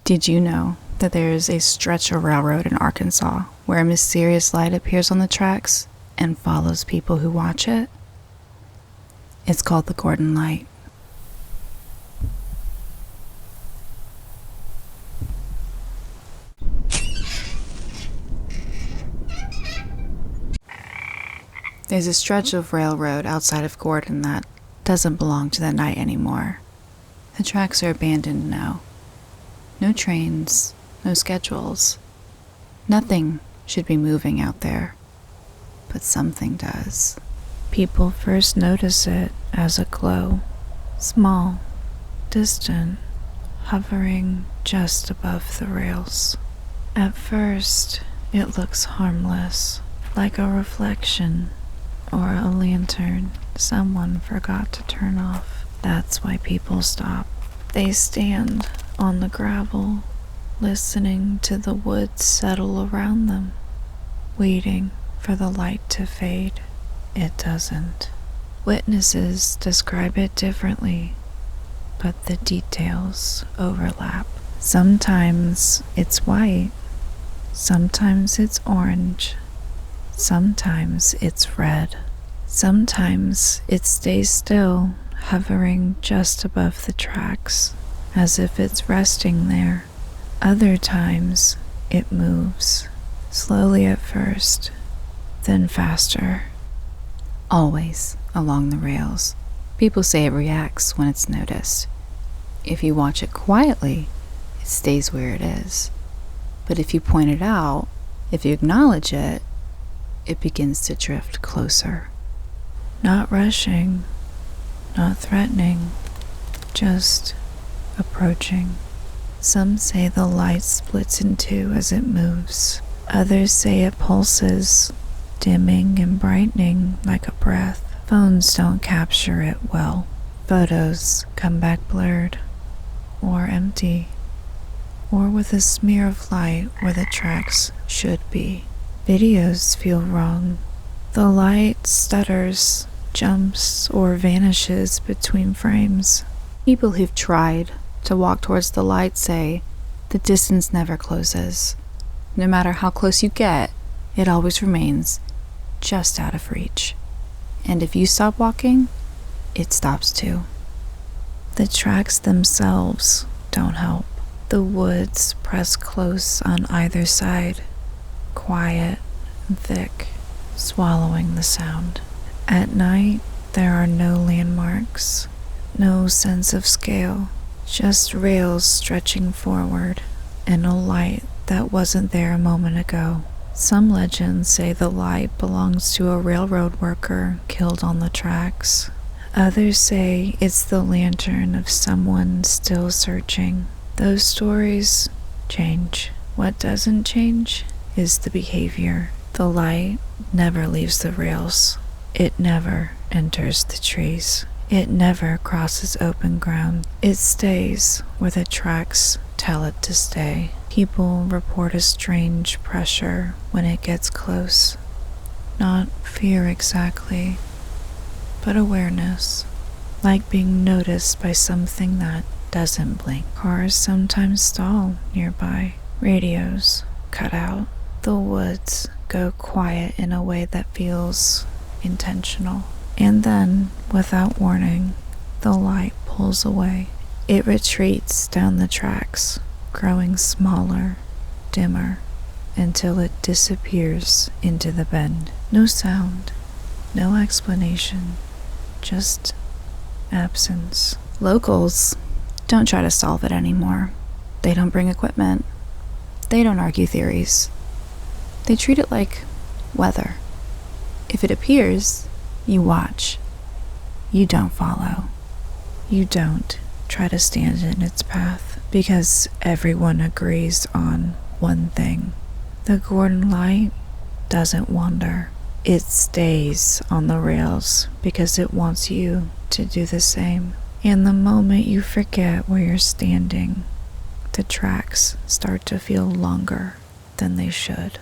Did you know that there is a stretch of railroad in Arkansas where a mysterious light appears on the tracks and follows people who watch it? It's called the Gurdon Light. There's a stretch of railroad outside of Gurdon that doesn't belong to that night anymore. The tracks are abandoned now. No trains, no schedules. Nothing should be moving out there, but something does. People first notice it as a glow, small, distant, hovering just above the rails. At first, it looks harmless, like a reflection or a lantern someone forgot to turn off. That's why people stop. They stand on the gravel, listening to the woods settle around them, waiting for the light to fade. It doesn't. Witnesses describe it differently, but the details overlap. Sometimes it's white, sometimes it's orange, sometimes it's red. Sometimes it stays still, hovering just above the tracks, as if it's resting there. Other times it moves, slowly at first, then faster. Always along the rails. People say it reacts when it's noticed. If you watch it quietly, it stays where it is. But if you point it out, if you acknowledge it, it begins to drift closer. Not rushing, not threatening, just approaching. Some say the light splits in two as it moves. Others say it pulses, dimming and brightening like a breath. Phones don't capture it well. Photos come back blurred, or empty, or with a smear of light where the tracks should be. Videos feel wrong. The light stutters, jumps, or vanishes between frames. People who've tried to walk towards the light say the distance never closes. No matter how close you get, it always remains just out of reach. And if you stop walking, it stops too. The tracks themselves don't help. The woods press close on either side, quiet and thick, swallowing the sound. At night, there are no landmarks, no sense of scale, just rails stretching forward and a light that wasn't there a moment ago. Some legends say the light belongs to a railroad worker killed on the tracks. Others say it's the lantern of someone still searching. Those stories change. What doesn't change is the behavior. The light never leaves the rails. It never enters the trees. It never crosses open ground. It stays where the tracks tell it to stay. People report a strange pressure when it gets close. Not fear exactly, but awareness, like being noticed by something that doesn't blink. Cars sometimes stall nearby. Radios cut out. The woods go quiet in a way that feels intentional. And then, without warning, the light pulls away. It retreats down the tracks, growing smaller, dimmer, until it disappears into the bend. No sound, no explanation, just absence. Locals don't try to solve it anymore. They don't bring equipment. They don't argue theories. They treat it like weather. If it appears, you watch. You don't follow. You don't try to stand in its path, because everyone agrees on one thing. The Gurdon Light doesn't wander. It stays on the rails because it wants you to do the same. And the moment you forget where you're standing, the tracks start to feel longer than they should.